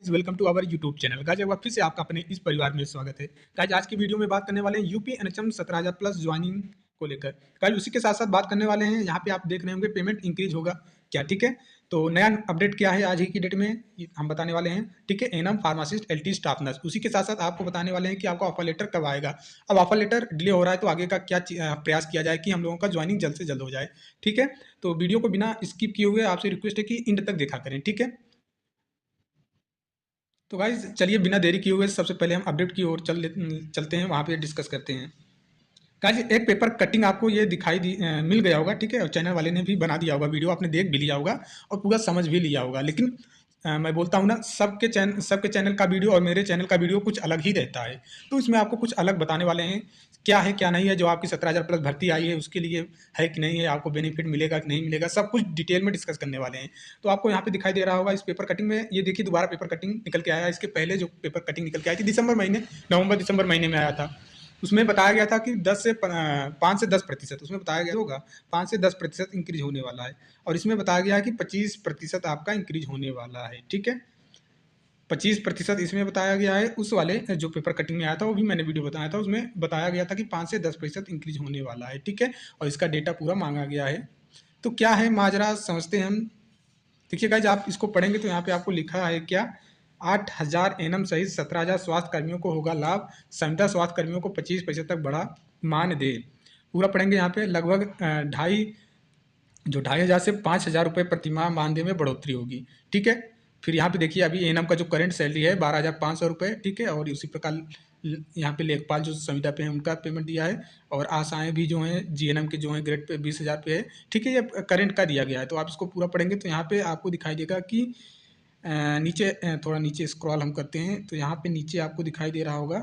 Welcome to our YouTube channel. Guys एक बार फिर से आपका अपने इस परिवार में स्वागत है। गाइस आज की वीडियो में बात करने वाले हैं यूपी एनएचएम 17,000 प्लस ज्वाइनिंग को लेकर। गाइस उसी के साथ साथ बात करने वाले हैं, यहाँ पे आप देख रहे होंगे पेमेंट इंक्रीज होगा क्या, ठीक है। तो नया अपडेट क्या है आज ही की डेट में ये हम बताने वाले हैं, ठीक है। NM pharmacist LT staff nurse, उसी के साथ साथ आपको बताने वाले हैं कि आपका ऑफर लेटर कब आएगा। अब ऑफर लेटर डिले हो रहा है तो आगे का क्या प्रयास किया जाए कि हम लोगों का ज्वाइनिंग जल्द से जल्द हो जाए, ठीक है। तो वीडियो को बिना स्किप किए हुए आपसे रिक्वेस्ट है कि एंड तक देखा करें, ठीक है। तो गाइज चलिए बिना देरी किए हुए सबसे पहले हम अपडेट की ओर चलते हैं, वहाँ पे डिस्कस करते हैं। गाइज एक पेपर कटिंग आपको ये मिल गया होगा, ठीक है। और चैनल वाले ने भी बना दिया होगा, वीडियो आपने देख भी लिया होगा और पूरा समझ भी लिया होगा। लेकिन मैं बोलता हूँ ना, सबके चैनल का वीडियो और मेरे चैनल का वीडियो कुछ अलग ही रहता है। तो इसमें आपको कुछ अलग बताने वाले हैं, क्या है क्या नहीं है। जो आपकी 17,000 प्लस भर्ती आई है उसके लिए है कि नहीं है, आपको बेनिफिट मिलेगा कि नहीं मिलेगा, सब कुछ डिटेल में डिस्कस करने वाले हैं। तो आपको यहाँ पे दिखाई दे रहा होगा इस पेपर कटिंग में, ये देखिए दोबारा पेपर कटिंग निकल के आया है। इसके पहले जो पेपर कटिंग निकल के आई थी दिसंबर महीने, नवंबर दिसंबर महीने में आया था, उसमें बताया गया था कि 5 से 10% उसमें बताया गया होगा 5 से 10% इंक्रीज होने वाला है। और इसमें बताया गया है कि 25% आपका इंक्रीज होने वाला है, ठीक है। 25% इसमें बताया गया है। उस वाले जो पेपर कटिंग में आया था वो भी मैंने वीडियो बताया था, उसमें बताया गया था कि 5 से 10% इंक्रीज होने वाला है, ठीक है। और इसका डेटा पूरा मांगा गया है। तो क्या है माजरा समझते हैं हम। देखिए गाइज आप इसको पढ़ेंगे तो यहाँ पे आपको लिखा है क्या, 8,000 एनएम सहित 17,000 स्वास्थ्य कर्मियों को होगा लाभ, संविदा स्वास्थ्य कर्मियों को 25% तक बढ़ा मानदेय। पूरा पढ़ेंगे यहाँ पे लगभग 2,500 से 5,000 रुपये प्रतिमाह मानदेय में बढ़ोतरी होगी, ठीक है। फिर यहाँ पे देखिए अभी एनएम का जो करंट सैलरी है 12,500 रुपये, ठीक है। और उसी प्रकार यहाँ पे लेखपाल जो संविदा पे हैं उनका पेमेंट दिया है। और आशाएं भी जो हैं जीएनएम के जो हैं ग्रेड पे 20,000 पे है, ठीक है। ये करंट का दिया गया है। तो आप इसको पूरा पढ़ेंगे तो यहाँ पे आपको दिखाई देगा कि नीचे थोड़ा नीचे स्क्रॉल हम करते हैं तो यहाँ पे नीचे आपको दिखाई दे रहा होगा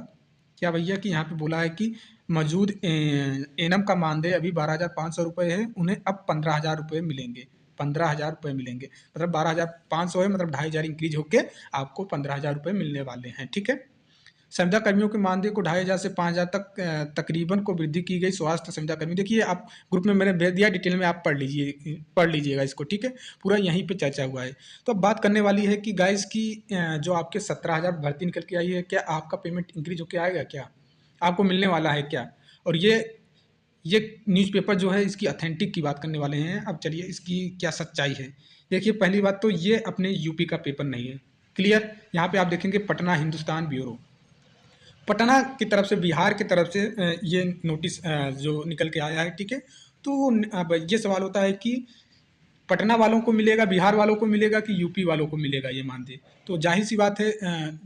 क्या भैया, कि यहाँ पे बोला है कि मौजूद एनम का मानदेय अभी 12,500 रुपये है, उन्हें अब 15,000 रुपये मिलेंगे। 15,000 रुपये मिलेंगे, मतलब 12,500 है, मतलब 2,500 इंक्रीज होकर आपको 15,000 रुपये मिलने वाले हैं, ठीक है। संविदा कर्मियों के मानदेय को 2,500 से 5,000 तक तकरीबन को वृद्धि की गई। स्वास्थ्य संविदा कर्मी, देखिए आप ग्रुप में मैंने भेज दिया, डिटेल में आप पढ़ लीजिएगा इसको, ठीक है। पूरा यहीं पे चर्चा हुआ है। तो अब बात करने वाली है कि गाइस की जो आपके 17,000 भर्ती निकल के आई है, क्या आपका पेमेंट इंक्रीज होकर आएगा, क्या आपको मिलने वाला है क्या। और ये न्यूज़पेपर जो है इसकी अथेंटिक की बात करने वाले हैं। अब चलिए इसकी क्या सच्चाई है। देखिए पहली बात तो ये अपने यूपी का पेपर नहीं है, क्लियर। यहाँ पे आप देखेंगे पटना हिंदुस्तान ब्यूरो, पटना की तरफ से, बिहार की तरफ से ये नोटिस जो निकल के आया है, ठीक है। तो अब ये सवाल होता है कि पटना वालों को मिलेगा, बिहार वालों को मिलेगा कि यूपी वालों को मिलेगा ये मानदेय। तो जाहिर सी बात है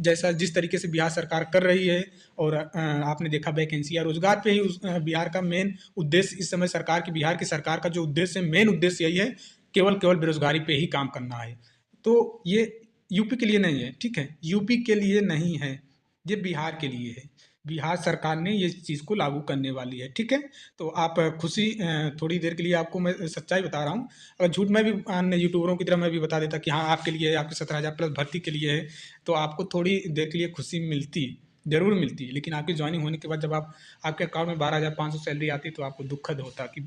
जैसा जिस तरीके से बिहार सरकार कर रही है, और आपने देखा वैकेंसी या रोजगार पे ही बिहार का मेन उद्देश्य इस समय सरकार की, बिहार की सरकार का जो उद्देश्य है, मेन उद्देश्य यही है, केवल केवल बेरोजगारी पे ही काम करना है। तो ये यूपी के लिए नहीं है, ठीक है। यूपी के लिए नहीं है, ये बिहार के लिए है। बिहार सरकार ने ये चीज़ को लागू करने वाली है, ठीक है। तो आप थोड़ी देर के लिए आपको मैं सच्चाई बता रहा हूँ। अगर झूठ मैं भी अन्य यूट्यूबरों की तरह मैं भी बता देता कि हाँ आपके लिए है, आपके 17,000 प्लस भर्ती के लिए है, तो आपको थोड़ी देर के लिए खुशी मिलती, ज़रूर मिलती। लेकिन आपकी ज्वाइनिंग होने के बाद जब आपके अकाउंट में 12,500 सैलरी आती तो आपको दुखद होता कि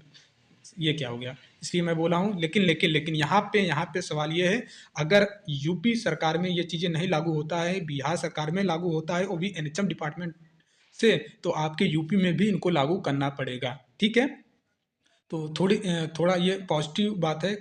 ये क्या हो गया। इसलिए मैं बोला हूँ। लेकिन यहाँ पे सवाल ये है, अगर यूपी सरकार में ये चीज़ें नहीं लागू होता है, बिहार सरकार में लागू होता है, वो भी एनएचएम डिपार्टमेंट से, तो आपके यूपी में भी इनको लागू करना पड़ेगा, ठीक है। तो थोड़ा ये पॉजिटिव बात है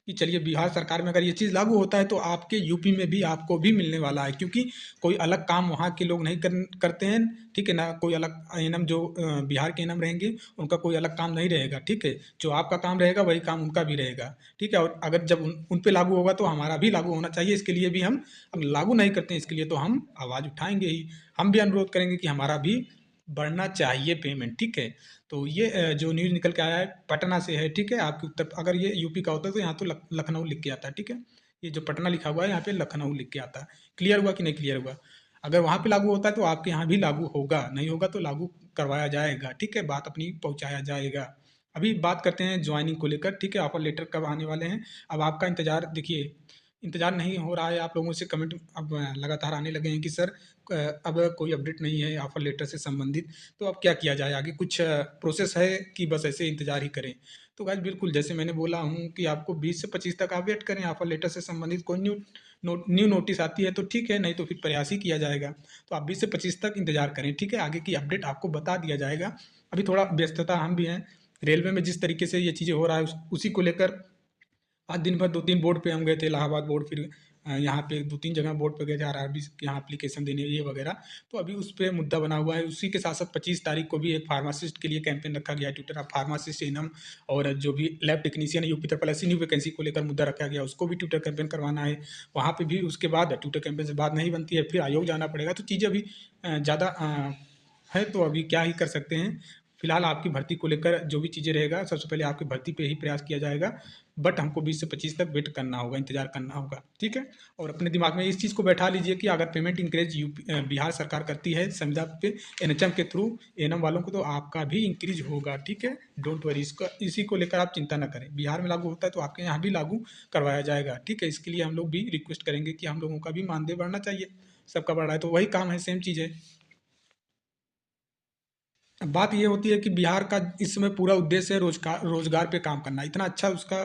कि चलिए बिहार सरकार में अगर ये चीज़ लागू होता है तो आपके यूपी में भी आपको भी मिलने वाला है, क्योंकि कोई अलग काम वहाँ के लोग नहीं करते हैं, ठीक है ना। कोई अलग एनम जो बिहार के एनम रहेंगे उनका कोई अलग काम नहीं रहेगा, ठीक है। जो आपका काम रहेगा वही काम उनका भी रहेगा, ठीक है। और अगर जब उन पे लागू होगा तो हमारा भी लागू होना चाहिए। इसके लिए भी हम लागू नहीं करते हैं, इसके लिए तो हम आवाज़ उठाएंगे ही। हम भी अनुरोध करेंगे कि हमारा भी बढ़ना चाहिए पेमेंट, ठीक है। तो ये जो न्यूज़ निकल के आया है पटना से है, ठीक है। आपके उत्तर, अगर ये यूपी का होता तो यहाँ तो लखनऊ लिख के आता, ठीक है। ये जो पटना लिखा हुआ है यहाँ पे लखनऊ लिख के आता। क्लियर हुआ कि नहीं क्लियर हुआ। अगर वहाँ पे लागू होता है तो आपके यहाँ भी लागू होगा, नहीं होगा तो लागू करवाया जाएगा, ठीक है। बात अपनी पहुँचाया जाएगा। अभी बात करते हैं ज्वाइनिंग को लेकर, ठीक है। ऑफर लेटर कब आने वाले हैं, अब आपका इंतजार देखिए, इंतजार नहीं हो रहा है। आप लोगों से कमेंट अब लगातार आने लगे हैं कि सर अब कोई अपडेट नहीं है ऑफर लेटर से संबंधित, तो अब क्या किया जाए आगे, कुछ प्रोसेस है कि बस ऐसे इंतजार ही करें। तो गाइस बिल्कुल जैसे मैंने बोला हूँ कि आपको 20 से 25 तक आप वेट करें, ऑफर लेटर से संबंधित कोई न्यू नोटिस आती है तो ठीक है, नहीं तो फिर प्रयास ही किया जाएगा। तो आप 20 से 25 तक इंतजार करें, ठीक है, आगे की अपडेट आपको बता दिया जाएगा। अभी थोड़ा व्यस्तता हम भी हैं, रेलवे में जिस तरीके से ये चीज़ें हो रहा है उसी को लेकर आज दिन भर 2-3 बोर्ड पे हम गए थे, इलाहाबाद बोर्ड, फिर यहाँ पे 2-3 जगह बोर्ड पे गए थे आरआरबी के यहाँ एप्लीकेशन देने ये वगैरह। तो अभी उस पे मुद्दा बना हुआ है। उसी के साथ-साथ 25 तारीख को भी एक फार्मासिस्ट के लिए कैंपेन रखा गया है ट्विटर अब फार्मासिस्ट, एएनएम और जो भी लैब टेक्नीशियन है UP triple SC new vacancy को लेकर मुद्दा रखा गया, उसको भी ट्विटर कैंपेन करवाना है। वहाँ पे भी उसके बाद ट्विटर कैंपेन से बात नहीं बनती है, फिर आयोग जाना पड़ेगा। तो चीज़ें अभी ज़्यादा है, तो अभी क्या ही कर सकते हैं। फिलहाल आपकी भर्ती को लेकर जो भी चीज़ें रहेगा, सबसे पहले आपकी भर्ती पे ही प्रयास किया जाएगा। बट हमको 20 से 25 तक वेट करना होगा, इंतजार करना होगा, ठीक है। और अपने दिमाग में इस चीज़ को बैठा लीजिए कि अगर पेमेंट इंक्रीज बिहार सरकार करती है संविदा पे एनएचएम के थ्रू एएनएम वालों को, तो आपका भी इंक्रीज होगा, ठीक है। डोंट वरी, इसका इसी को लेकर आप चिंता ना करें। बिहार में लागू होता है तो आपके यहाँ भी लागू करवाया जाएगा, ठीक है। इसके लिए हम लोग भी रिक्वेस्ट करेंगे कि हम लोगों का भी मानदेय बढ़ना चाहिए, सबका बढ़ रहा है तो वही काम है, सेम चीज़ है। अब बात ये होती है कि बिहार का इस समय पूरा उद्देश्य है रोजगार रोजगार पे काम करना। इतना अच्छा उसका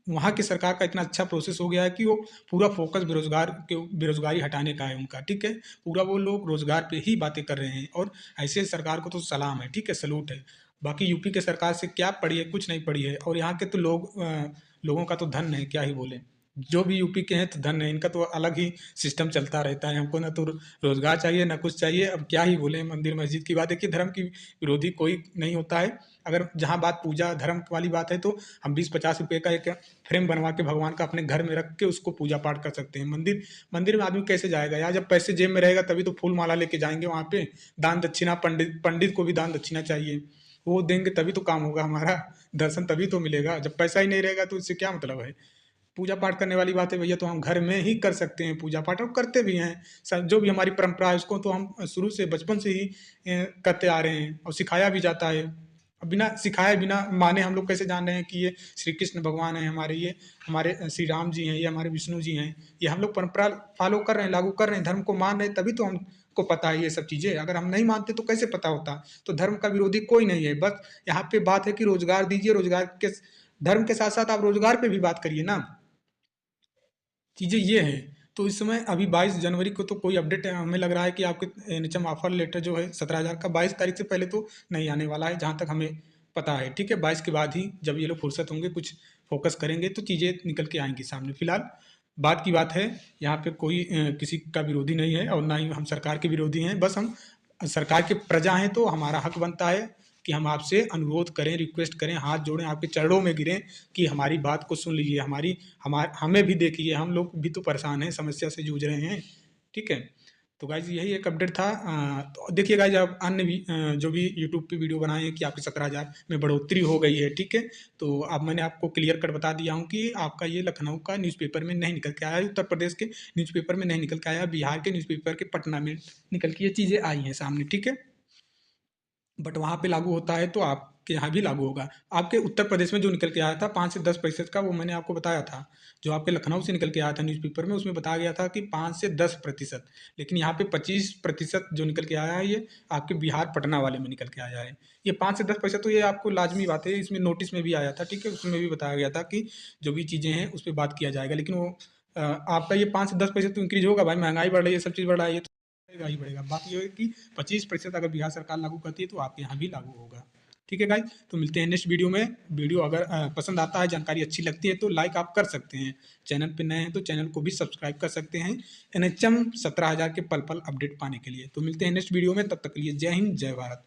वहाँ की सरकार का इतना अच्छा प्रोसेस हो गया है कि वो पूरा फोकस बेरोजगारी हटाने का है उनका, ठीक है। पूरा वो लोग रोजगार पे ही बातें कर रहे हैं और ऐसे सरकार को तो सलाम है, ठीक है, सलूट है। बाकी यूपी के सरकार से क्या पड़ी है, कुछ नहीं पड़ी है। और यहाँ के तो लोगों का तो धन है, क्या ही बोले। जो भी यूपी के हैं तो धन है, इनका तो अलग ही सिस्टम चलता रहता है। हमको ना तो रोजगार चाहिए ना कुछ चाहिए। अब क्या ही बोले, मंदिर मस्जिद की बात। देखिए, धर्म की विरोधी कोई नहीं होता है। अगर जहाँ बात पूजा धर्म वाली बात है तो हम 20-50 रुपए का एक फ्रेम बनवा के भगवान का अपने घर में रख के उसको पूजा पाठ कर सकते हैं। मंदिर मंदिर में आदमी कैसे जाएगा यार, जब पैसे जेब में रहेगा तभी तो फूल माला लेके जाएंगे वहाँ पे। दान दक्षिणा, पंडित पंडित को भी दान दक्षिणा चाहिए, वो देंगे तभी तो काम होगा हमारा, दर्शन तभी तो मिलेगा। जब पैसा ही नहीं रहेगा तो इससे क्या मतलब है। पूजा पाठ करने वाली बात है भैया, तो हम घर में ही कर सकते हैं पूजा पाठ, और करते भी हैं। जो भी हमारी परंपरा है उसको तो हम शुरू से बचपन से ही करते आ रहे हैं और सिखाया भी जाता है। अब बिना सिखाए बिना माने हम लोग कैसे जान रहे हैं कि ये श्री कृष्ण भगवान है हमारे, ये हमारे श्री राम जी हैं, ये हमारे विष्णु जी हैं। ये हम लोग परंपरा फॉलो कर रहे हैं, लागू कर रहे हैं, धर्म को मान रहे हैं, तभी तो हमको पता है ये सब चीज़ें। अगर हम नहीं मानते तो कैसे पता होता। तो धर्म का विरोधी कोई नहीं है। बस यहाँ पे बात है कि रोजगार दीजिए, रोजगार के धर्म के साथ साथ आप रोजगार पे भी बात करिए ना। चीज़ें ये हैं। तो इस समय अभी 22 जनवरी को तो कोई अपडेट हमें लग रहा है कि आपके एनएचएम ऑफर लेटर जो है 17,000 का 22 तारीख से पहले तो नहीं आने वाला है, जहाँ तक हमें पता है, ठीक है। 22 के बाद ही जब ये लोग फुर्सत होंगे, कुछ फोकस करेंगे तो चीज़ें निकल के आएंगी सामने। फिलहाल बात की बात है, यहाँ पे कोई किसी का विरोधी नहीं है और ना ही हम सरकार के विरोधी हैं। बस हम सरकार के प्रजा हैं, तो हमारा हक बनता है कि हम आपसे अनुरोध करें, रिक्वेस्ट करें, हाथ जोड़ें, आपके चरणों में गिरें कि हमारी बात को सुन लीजिए, हमें भी देखिए, हम लोग भी तो परेशान हैं, समस्या से जूझ रहे हैं, ठीक है। तो गाइज यही एक अपडेट था। तो देखिए गाइज, अब अन्य भी जो भी यूट्यूब पे वीडियो बनाए हैं कि आपके 17,000 में बढ़ोतरी हो गई है, ठीक है। तो अब मैंने आपको क्लियर कट बता दिया हूँ कि आपका ये लखनऊ का न्यूज़पेपर में नहीं निकल के आया, उत्तर प्रदेश के न्यूज़पेपर में नहीं निकल के आया, बिहार के न्यूज़पेपर के पटना में निकल के ये चीज़ें आई हैं सामने, ठीक है। बट वहाँ पे लागू होता है तो आपके यहाँ भी लागू होगा। आपके उत्तर प्रदेश में जो निकल के आया था 5 से 10% का, वो मैंने आपको बताया था। जो आपके लखनऊ से निकल के आया था न्यूज़पेपर में, उसमें बताया गया था कि 5 से 10%, लेकिन यहाँ पे 25% जो निकल के आया है, ये आपके बिहार पटना वाले में निकल के आया है। ये 5 से 10% तो ये आपको लाजमी बात है, इसमें नोटिस में भी आया था, ठीक है। उसमें भी बताया गया था कि जो भी चीज़ें हैं उस पर बात किया जाएगा, लेकिन वो आपका ये 5 से 10% तो इंक्रीज होगा भाई, महंगाई बढ़ रही है, सब चीज़ बढ़ रहा है, ये बढ़ेगा ही बढ़ेगा। बात ये है कि 25% अगर बिहार सरकार लागू करती है तो आपके यहाँ भी लागू होगा, ठीक है गाइज। तो मिलते हैं नेक्स्ट वीडियो में। वीडियो अगर पसंद आता है, जानकारी अच्छी लगती है तो लाइक आप कर सकते हैं। चैनल पे नए हैं तो चैनल को भी सब्सक्राइब कर सकते हैं एनएचएम 17,000 के पल पल अपडेट पाने के लिए। तो मिलते हैं नेक्स्ट वीडियो में, तब तक के लिए जय हिंद जय भारत।